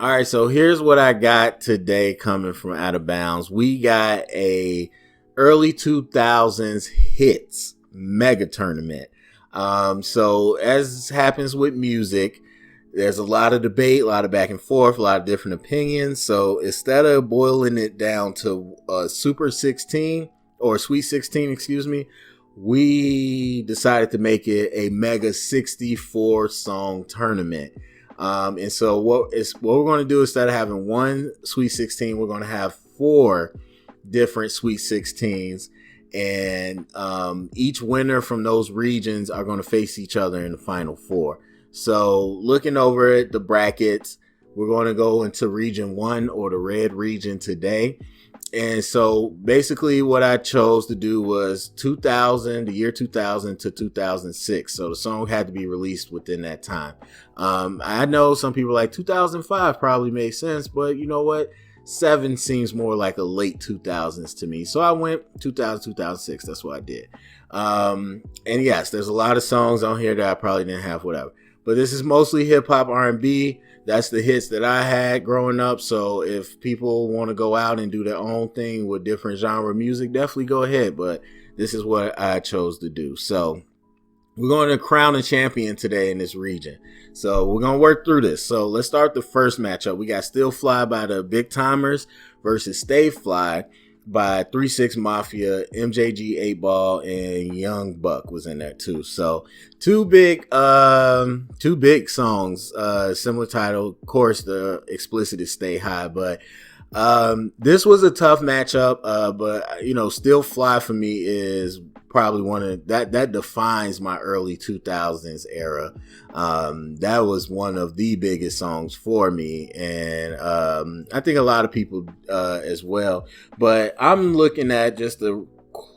All right, so here's what I got today coming from Out of Bounds. We got a early 2000s hits mega tournament. So as happens with music, there's a lot of debate, a lot of back and forth, a lot of different opinions. So instead of boiling it down to Super 16 or Sweet 16, excuse me, we decided to make it a mega 64 song tournament. And so what we're going to do, instead of having one Sweet 16, we're going to have four different Sweet 16s, and each winner from those regions are going to face each other in the final four. So looking over at the brackets, we're going to go into region 1, or the red region, today. And so basically what I chose to do was the year 2000 to 2006. So the song had to be released within that time. I know some people like 2005 probably made sense, but you know what? 7 seems more like a late 2000s to me. So I went 2000, 2006. That's what I did. And yes, there's a lot of songs on here that I probably didn't have, whatever. But this is mostly hip hop, R&B. That's the hits that I had growing up. So if people want to go out and do their own thing with different genre music, definitely go ahead. But this is what I chose to do. So we're going to crown a champion today in this region. So we're going to work through this. So let's start the first matchup. We got Still Fly by the Big Timers versus Stay Fly by 3-6 Mafia, MJG 8 Ball, and Young Buck was in there too. So two big songs, similar title. Of course, the explicit is Stay High, but this was a tough matchup. But you know, Still Fly for me is probably one of that defines my early 2000s era. That was one of the biggest songs for me, and I think a lot of people as well. But I'm looking at, just to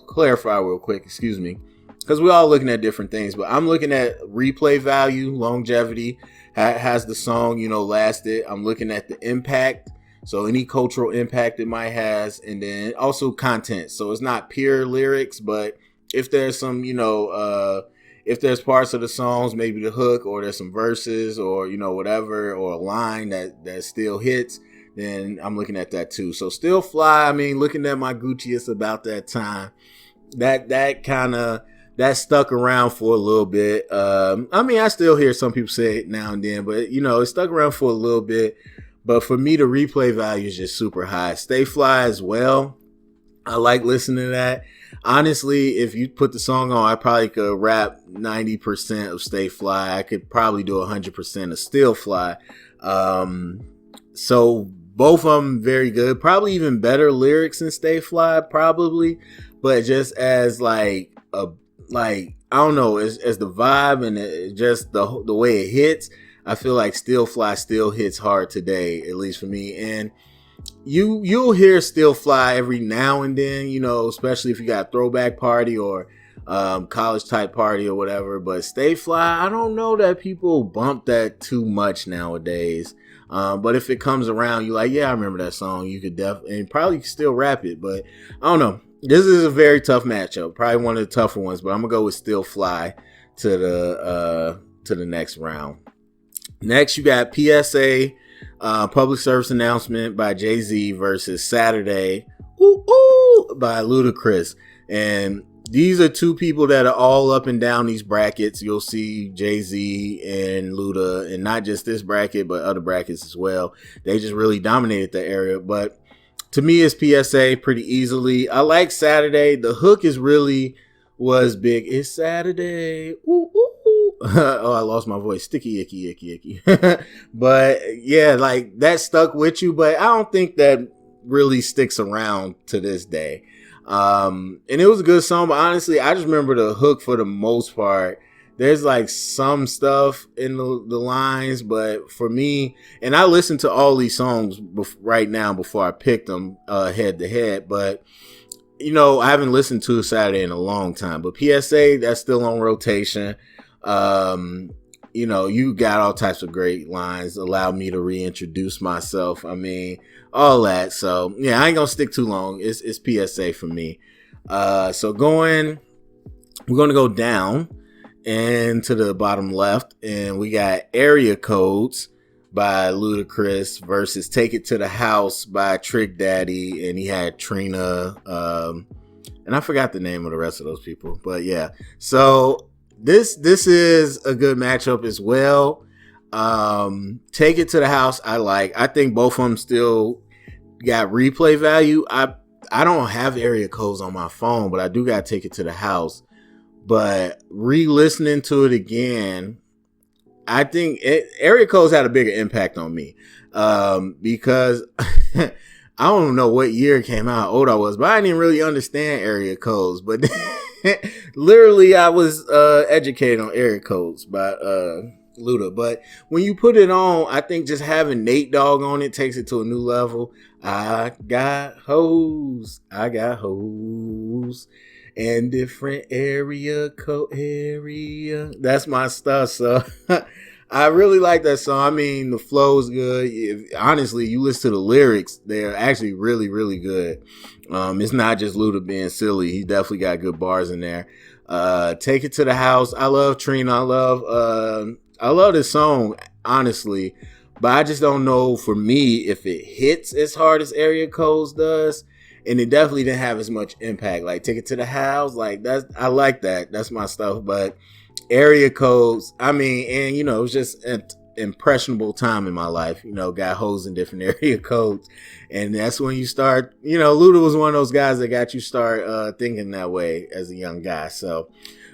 clarify real quick, excuse me, because we're all looking at different things, but I'm looking at replay value, longevity. Has the song, you know, lasted? I'm looking at the impact. So any cultural impact it might has, and then also content. So it's not pure lyrics, but if there's some, you know, if there's parts of the songs, maybe the hook, or there's some verses, or, you know, whatever, or a line that still hits, then I'm looking at that too. So Still Fly, I mean, looking at my Gucciest about that time, that stuck around for a little bit. I mean, I still hear some people say it now and then, but, you know, it stuck around for a little bit. But for me, the replay value is just super high. Stay Fly as well. I like listening to that. Honestly, if you put the song on, I probably could rap 90% of Stay Fly. I could probably do 100% of Still Fly. So both of them very good. Probably even better lyrics than Stay Fly, probably. But just as I don't know, as the vibe and just the way it hits, I feel like Still Fly still hits hard today, at least for me. And you'll hear Still Fly every now and then, you know, especially if you got a throwback party or college type party or whatever. But Stay Fly, I don't know that people bump that too much nowadays. But if it comes around, you're like, yeah, I remember that song. You could definitely, and probably still rap it. But I don't know. This is a very tough matchup. Probably one of the tougher ones. But I'm gonna go with Still Fly to the next round. Next, you got PSA, Public Service Announcement by Jay-Z versus Saturday by Ludacris. And these are two people that are all up and down these brackets. You'll see Jay-Z and Luda, and not just this bracket, but other brackets as well. They just really dominated the area. But to me, it's PSA pretty easily. I like Saturday. The hook was big. It's Saturday. Ooh, ooh. Oh, I lost my voice. Sticky, icky. But yeah, like that stuck with you, but I don't think that really sticks around to this day. And it was a good song, but honestly, I just remember the hook for the most part. There's like some stuff in the lines, but for me, and I listened to all these songs right now before I picked them head to head, but you know, I haven't listened to Saturday in a long time. But PSA, that's still on rotation. You know, you got all types of great lines. Allow me to reintroduce myself. I mean, all that. So yeah, I ain't gonna stick too long. It's PSA for me. So we're gonna go down and to the bottom left, and we got Area Codes by Ludacris versus Take It to the House by Trick Daddy, and he had Trina, and I forgot the name of the rest of those people, but yeah. So this is a good matchup as well. Take It to the House, I think both of them still got replay value. I don't have area codes on my phone, but I do got Take It to the House. But re-listening to it again, I think area codes had a bigger impact on me, because I don't know what year it came out, how old I was, but I didn't really understand area codes. But literally, I was educated on area codes by Luda. But when you put it on, I think just having Nate Dogg on it takes it to a new level. I got hoes and different area. That's my stuff. So I really like that song. I mean, the flow is good. Honestly, you listen to the lyrics, they're actually really, really good. It's not just Luda being silly. He definitely got good bars in there. Take It to the House. I love Trina. I love this song, honestly, but I just don't know for me if it hits as hard as Area Codes does, and it definitely didn't have as much impact. Like Take It to the House, I like that. That's my stuff. But Area Codes, I mean, and it was just an impressionable time in my life. Got hoes in different area codes, and that's when you start. Luda was one of those guys that got you start thinking that way as a young guy. So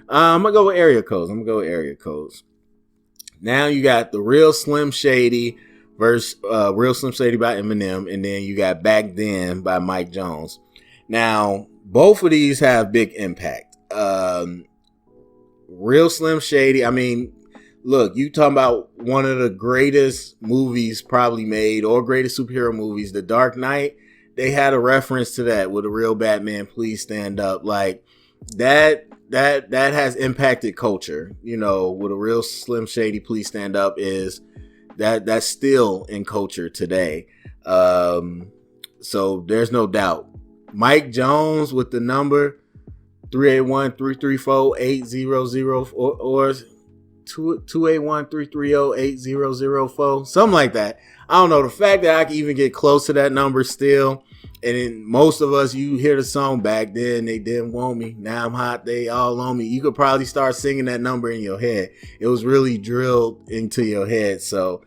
I'm gonna go with Area Codes. Now you got The Real Slim Shady versus Real Slim Shady by Eminem, and then you got Back Then by Mike Jones. Now, both of these have big impact. Real Slim Shady, I mean, look, you talking about one of the greatest movies probably made, or greatest superhero movies, The Dark Knight. They had a reference to that with a real Batman, Please Stand Up. Like, that has impacted culture, with a Real Slim Shady, Please Stand Up is that's still in culture today. So there's no doubt. Mike Jones with the number 381-334-8004 or 281-330-8004, something like that. I don't know. The fact that I can even get close to that number still. And then most of us, you hear the song Back Then, They Didn't Want Me. Now I'm hot, they all on me. You could probably start singing that number in your head. It was really drilled into your head. So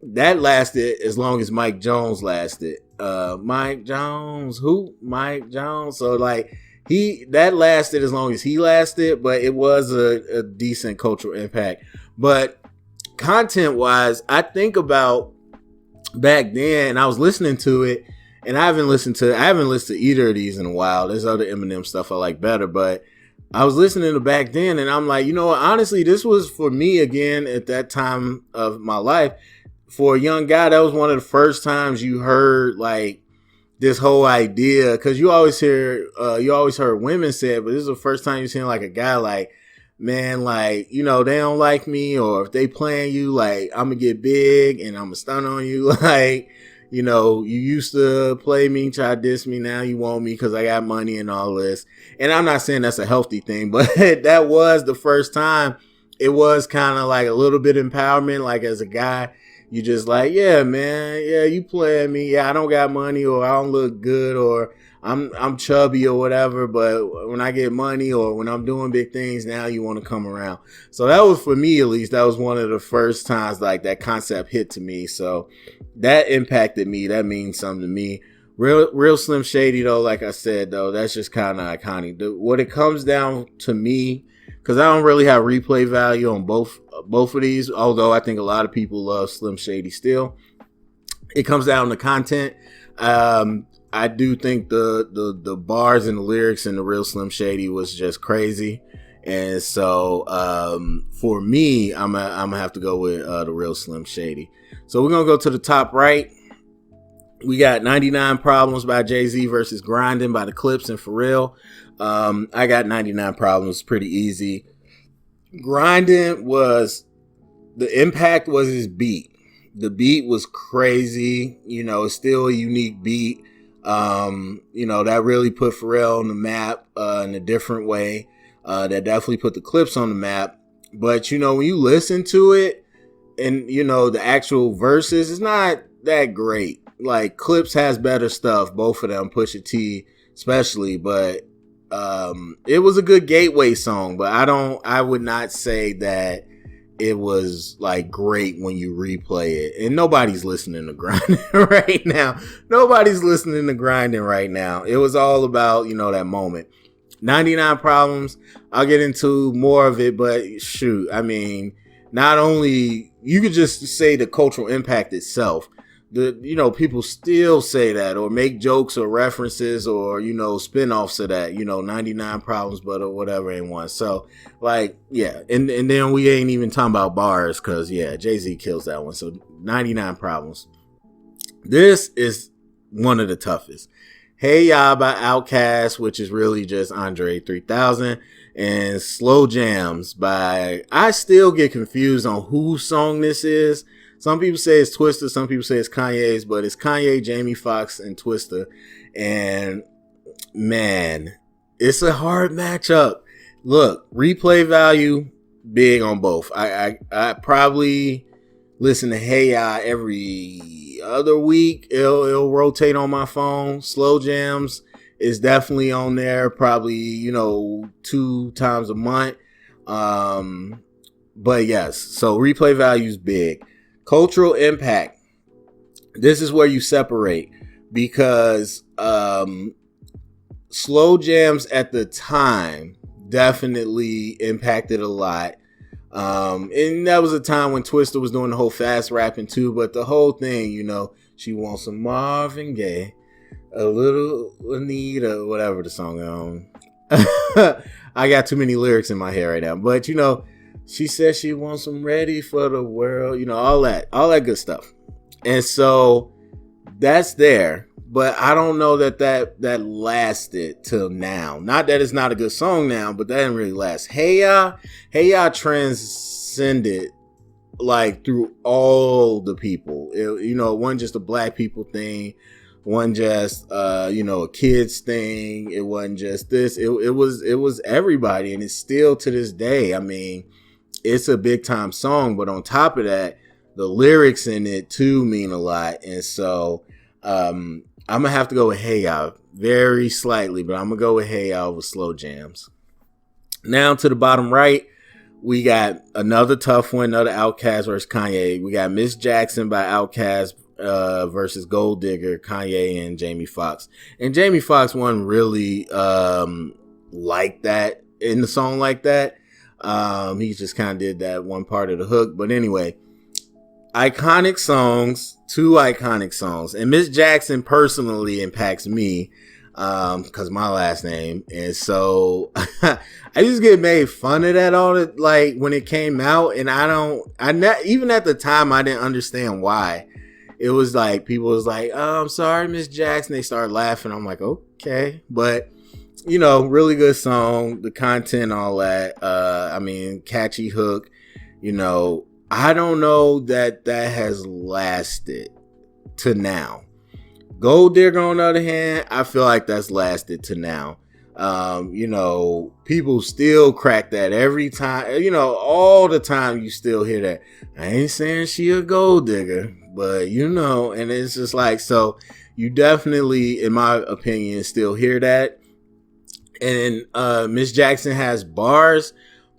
that lasted as long as Mike Jones lasted. Mike Jones. So that lasted as long as he lasted, but it was a decent cultural impact. But content wise, I think about Back Then, and I was listening to it. And I haven't listened to either of these in a while. There's other Eminem stuff I like better, but I was listening to Back Then, and I'm like, honestly, this was for me again at that time of my life. For a young guy, that was one of the first times you heard like this whole idea, because you always heard women say it, but this is the first time you're seeing like a guy like, man, like, they don't like me, or if they playing you, like, I'm gonna get big and I'm gonna stun on you, like. You used to play me, try to diss me. Now you want me because I got money and all this. And I'm not saying that's a healthy thing, but that was the first time. It was kind of like a little bit empowerment. Like as a guy, you just like, yeah, man, yeah, you playing me. Yeah, I don't got money, or I don't look good, or I'm chubby or whatever. But when I get money or when I'm doing big things, now you want to come around. So that was, for me at least, that was one of the first times like that concept hit to me. So that impacted me. That means something to me. Real Slim Shady, though, like I said, though, that's just kind of iconic. What it comes down to me, because I don't really have replay value on both of these, although I think a lot of people love Slim Shady still. It comes down to content. I do think the bars and the lyrics in the Real Slim Shady was just crazy. And so for me, I'm gonna have to go with the Real Slim Shady. So we're gonna go to the top right. We got 99 Problems by Jay-Z versus Grindin' by the Clips and Pharrell. I got 99 Problems, pretty easy. Grindin' the impact was his beat. The beat was crazy. It's still a unique beat. That really put Pharrell on the map in a different way. That definitely put the Clips on the map. But when you listen to it, and you know, the actual verses is not that great. Like Clips has better stuff, both of them, Pusha T especially, but it was a good gateway song, but I would not say that it was like great when you replay it. And nobody's listening to Grinding right now. Nobody's listening to Grinding right now. It was all about, you know, that moment. 99 Problems, I'll get into more of it, but shoot, I mean, not only, you could just say the cultural impact itself. You know, people still say that or make jokes or references or, you know, spin-offs of that, you know, 99 Problems, but or whatever in one. So, like, yeah. And then we ain't even talking about bars because, yeah, Jay-Z kills that one. So, 99 Problems. This is one of the toughest. Hey Ya by Outkast, which is really just Andre 3000. And Slow Jams by, I still get confused on whose song this is. Some people say it's Twista, some people say it's Kanye's, but it's Kanye, Jamie Foxx, and Twista. And man, it's a hard matchup. Look, replay value, big on both. I probably listen to Hey Ya every other week. It'll rotate on my phone. Slow Jams is definitely on there, probably, you know, 2 times a month. But yes, so replay value is big. Cultural impact. This is where you separate because Slow Jams at the time definitely impacted a lot. And that was a time when Twista was doing the whole fast rapping too, but the whole thing, you know, she wants some Marvin Gaye, a little Anita, whatever the song. I got too many lyrics in my head right now, but you know, she says she wants them ready for the world, you know, all that good stuff. And so that's there, but I don't know that lasted till now. Not that it's not a good song now, but that didn't really last. Hey Ya transcended like through all the people. You know, it wasn't just a black people thing. It wasn't just you know, a kids thing. It wasn't just this. It was everybody, and it's still to this day. I mean, it's a big time song, but on top of that, the lyrics in it too mean a lot. And so I'm gonna have to go with Hey Ya very slightly, but I'm gonna go with Hey Ya with Slow Jams. Now to the bottom right, we got another tough one, another Outkast versus Kanye. We got Miss Jackson by Outkast versus Gold Digger, Kanye and Jamie Foxx. And Jamie Foxx wasn't really like that in the song like that. He just kind of did that one part of the hook. But anyway, iconic songs, 2 iconic songs. And Miss Jackson personally impacts me because my last name. And so I just get made fun of that all the, like when it came out. And even at the time, I didn't understand why. It was like, people was like, oh, I'm sorry, Miss Jackson. They started laughing. I'm like, okay. But you know, really good song, the content, all that. I mean, catchy hook. You know, I don't know that has lasted to now. Gold Digger, on the other hand, I feel like that's lasted to now. You know, people still crack that every time. You know, all the time you still hear that. I ain't saying she a gold digger, but you know, and it's just like, so you definitely, in my opinion, still hear that. And Miss Jackson has bars,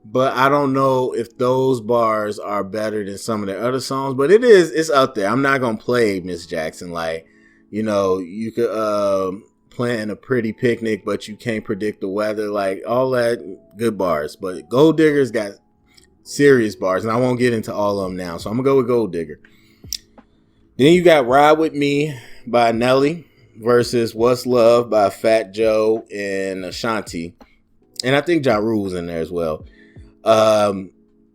but I don't know if those bars are better than some of the other songs, but it's up there. I'm not going to play Miss Jackson. Like, you know, you could plan a pretty picnic, but you can't predict the weather. Like, all that good bars. But Gold Digger's got serious bars, and I won't get into all of them now. So I'm going to go with Gold Digger. Then you got Ride With Me by Nelly versus What's Love by Fat Joe and Ashanti. And I think Ja Rule was in there as well.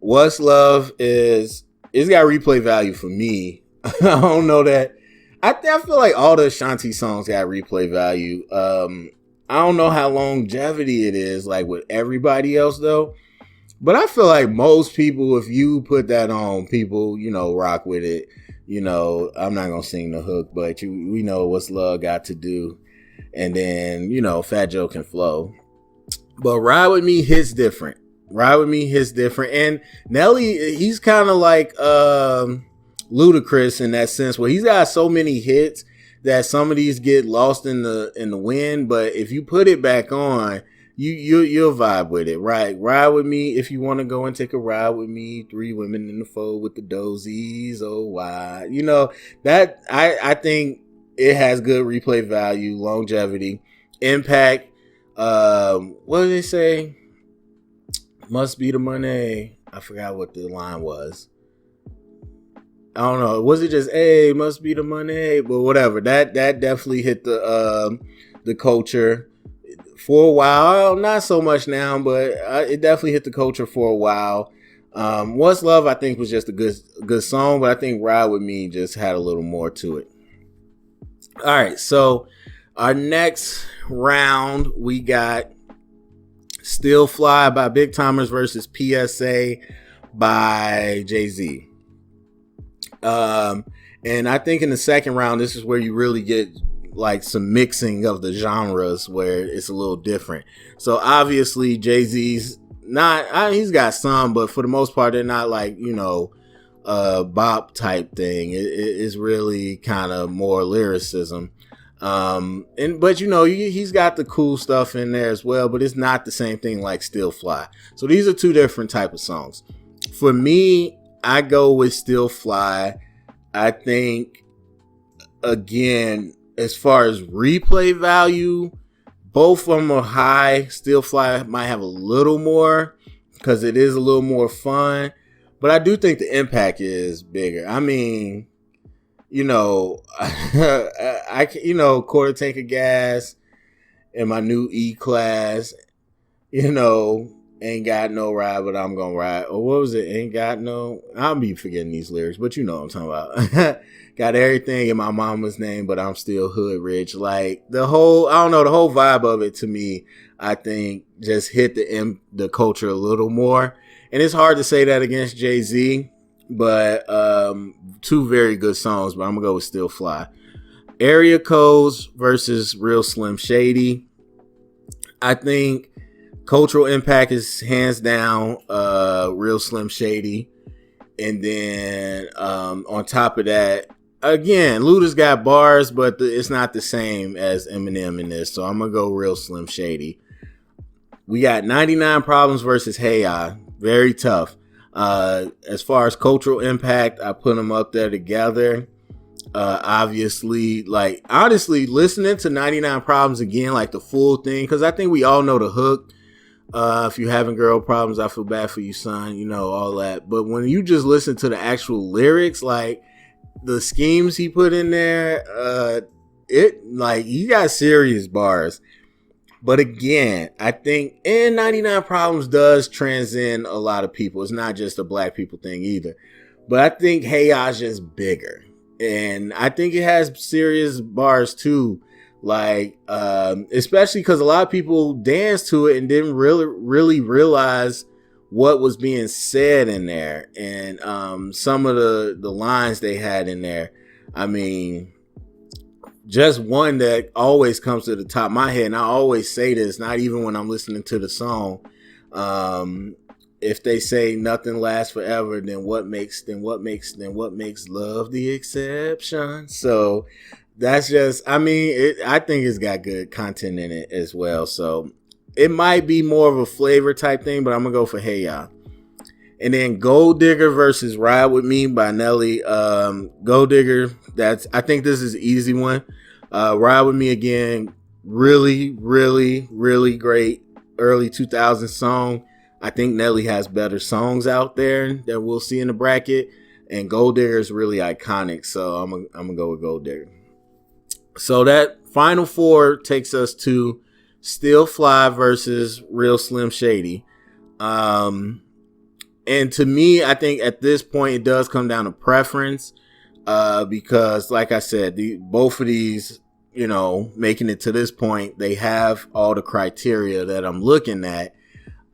What's Love it's got replay value for me. I don't know that. I feel like all the Ashanti songs got replay value. I don't know how longevity it is like with everybody else though. But I feel like most people, if you put that on, people, you know, rock with it. You know, I'm not going to sing the hook, but we know What's Love got to do. And then, you know, Fat Joe can flow. But Ride With Me hits different. Ride With Me hits different. And Nelly, he's kind of like Ludacris in that sense, where he's got so many hits that some of these get lost in the wind. But if you put it back on, you'll vibe with it, right? Ride with me if you want to go and take a ride with me. 3 women in the fold with the dozies. Oh, why? You know, that I think it has good replay value, longevity, impact. What did they say? Must be the money. I forgot what the line was. I don't know. Was it just, hey, must be the money? But whatever. That definitely hit the culture for a while. Not so much now, but it definitely hit the culture for a while. What's Love, I think, was just a good song, but I think Ride With Me just had a little more to it. All right, so our next round, we got Still Fly by Big Timers versus PSA by Jay-Z. And I think in the second round, this is where you really get like some mixing of the genres where it's a little different. So obviously Jay-Z's he's got some, but for the most part, they're not like, you know, bop type thing. It's really kind of more lyricism. But you know, he's got the cool stuff in there as well, but it's not the same thing like Still Fly. So these are 2 different type of songs. For me, I go with Still Fly. I think, again, as far as replay value, both of them are high. Still Fly might have a little more because it is a little more fun, but I do think the impact is bigger. I mean, you know, quarter tank of gas in my new E-Class, you know, ain't got no ride, but I'm gonna ride. Or what was it? Ain't got no, I'll be forgetting these lyrics, but you know what I'm talking about. Got everything in my mama's name, but I'm still hood rich. Like the whole vibe of it to me, I think just hit the culture a little more. And it's hard to say that against Jay-Z, but 2 very good songs, but I'm gonna go with Still Fly. Area Codes versus Real Slim Shady. I think cultural impact is hands down Real Slim Shady. And then on top of that, again, Luda's got bars, but it's not the same as Eminem in this. So I'm going to go Real Slim Shady. We got 99 Problems versus Hey Ya. Very tough. As far as cultural impact, I put them up there together. Obviously, like, honestly, listening to 99 Problems again, like the full thing, because I think we all know the hook. If you having girl problems, I feel bad for you, son. You know, all that. But when you just listen to the actual lyrics, like the schemes he put in there, he got serious bars. But again, I think 99 Problems does transcend a lot of people. It's not just a black people thing either. But I think Hey Ya's just bigger. And I think it has serious bars too. Like, especially because a lot of people danced to it and didn't really realize what was being said in there. And some of the lines they had in there, I mean, just one that always comes to the top of my head, and I always say this, not even when I'm listening to the song. If they say nothing lasts forever, then what makes love the exception? So that's just, I mean, I think it's got good content in it as well. So it might be more of a flavor type thing, but I'm gonna go for Hey Ya. And then Gold Digger versus Ride With Me by Nelly. Gold Digger, I think this is an easy one. Ride With Me again, really, really, really great early 2000s song. I think Nelly has better songs out there that we'll see in the bracket. And Gold Digger is really iconic, so I'm gonna go with Gold Digger. So that final 4 takes us to Still Fly versus Real Slim Shady. And to me, I think at this point, it does come down to preference. Because like I said, both of these, you know, making it to this point, they have all the criteria that I'm looking at.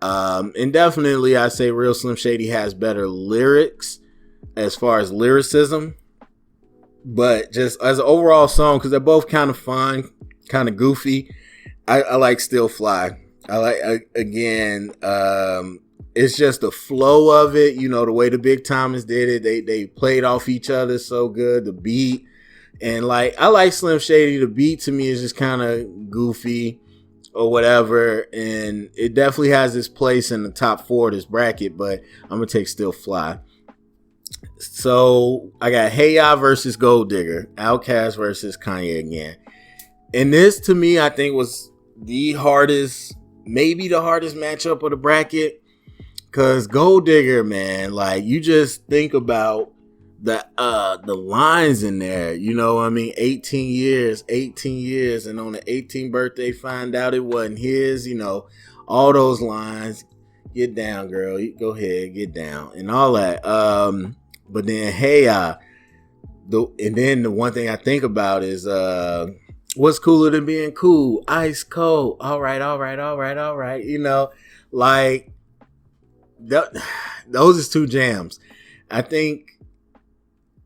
And definitely I say Real Slim Shady has better lyrics as far as lyricism. But just as an overall song, because they're both kind of fun, kind of goofy, I like Still Fly. I like, again, it's just the flow of it, you know, the way the Big Timers did it. They played off each other so good. The beat, and like I like Slim Shady. The beat to me is just kind of goofy or whatever, and it definitely has its place in the top 4 of this bracket. But I'm gonna take Still Fly. So I got Hey Ya versus Gold Digger, Outkast versus Kanye again. And this to me, I think was the hardest, maybe the hardest matchup of the bracket. Cause Gold Digger, man, like you just think about the lines in there, you know what I mean? 18 years, and on the 18th birthday find out it wasn't his, you know, all those lines. Get down, girl. You go ahead, get down, and all that. But then Hey Ya, and then the one thing I think about is what's cooler than being cool? Ice cold. All right. You know, like those is 2 jams. I think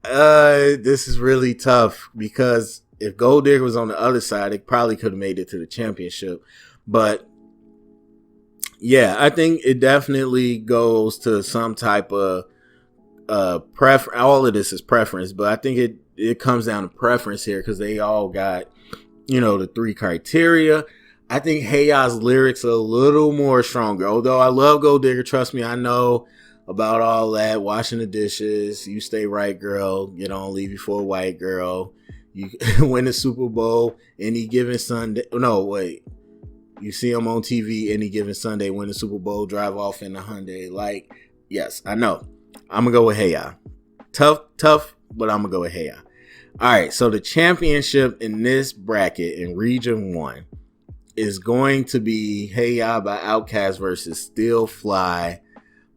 this is really tough because if Gold Digger was on the other side, it probably could have made it to the championship. But yeah, I think it definitely goes to some type of preference. All of this is preference, but I think it comes down to preference here because they all got, you know, the 3 criteria. I think Hey Ya's lyrics are a little more stronger. Although I love Gold Digger, trust me, I know about all that. Washing the dishes, you stay right, girl. You don't leave you for a white girl. You win the Super Bowl any given Sunday. No, wait. You see him on TV any given Sunday, win the Super Bowl, drive off in a Hyundai. Like, yes, I know. I'm going to go with Hey Ya. Tough, but I'm going to go with Hey Ya. All right, so the championship in this bracket in Region 1 is going to be Hey Ya by Outkast versus Still Fly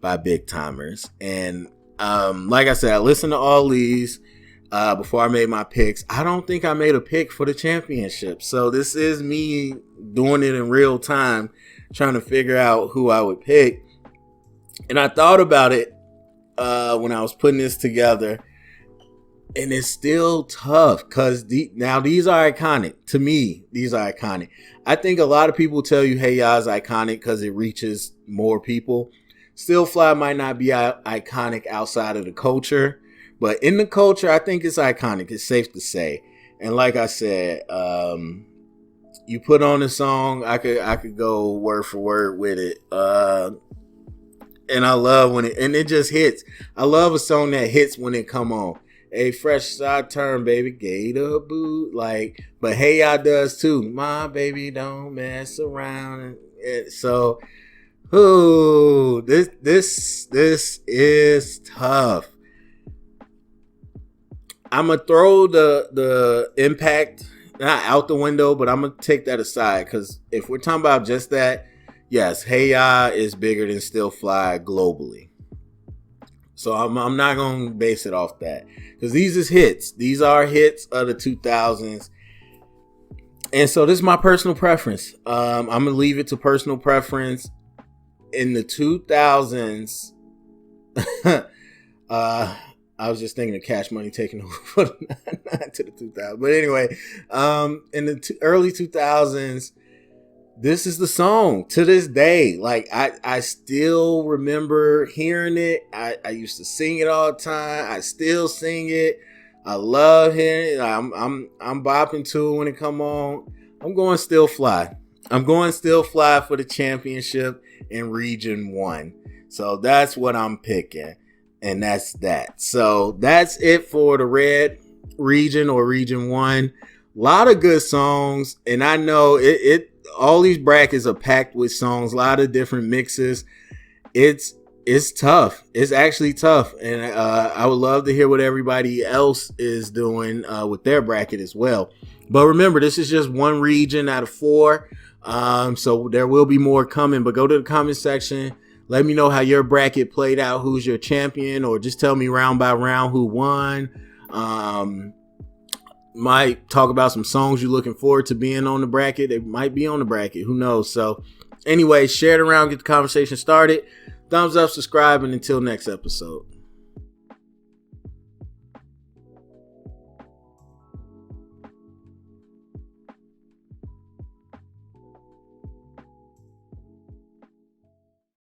by Big Timers. And like I said, I listened to all these before I made my picks. I don't think I made a pick for the championship. So this is me doing it in real time, trying to figure out who I would pick. And I thought about it when I was putting this together. And it's still tough because now these are iconic. To me, these are iconic. I think a lot of people tell you Hey Ya is iconic because it reaches more people. Still Fly might not be iconic outside of the culture, but in the culture, I think it's iconic. It's safe to say. And like I said, you put on the song, I could go word for word with it. And I love when it just hits. I love a song that hits when it come on. A fresh side turn, baby, gator boot. Like, but Hey Ya does too. My baby don't mess around. So, this is tough. I'm gonna throw the impact not out the window, but I'm gonna take that aside because if we're talking about just that, yes, Hey Ya is bigger than Still Fly globally. So I'm not going to base it off that because these is hits. These are hits of the 2000s. And so this is my personal preference. I'm going to leave it to personal preference. In the 2000s, I was just thinking of Cash Money taking over not to the 2000s. But anyway, in the early 2000s, this is the song to this day. Like I still remember hearing it. I used to sing it all the time. I still sing it. I love hearing it. I'm bopping to it when it come on. I'm going Still Fly. I'm going Still Fly for the championship in Region 1. So that's what I'm picking. And that's that. So that's it for the red region or Region 1. A lot of good songs. And I know it all these brackets are packed with songs, a lot of different mixes. It's tough. It's actually tough. And I would love to hear what everybody else is doing with their bracket as well. But remember, this is just one region out of 4. So there will be more coming. But go to the comment section. Let me know how your bracket played out. Who's your champion? Or just tell me round by round who won. Might talk about some songs you're looking forward to being on the bracket. They might be on the bracket. Who knows? So anyway, share it around, get the conversation started. Thumbs up, subscribe, and until next episode.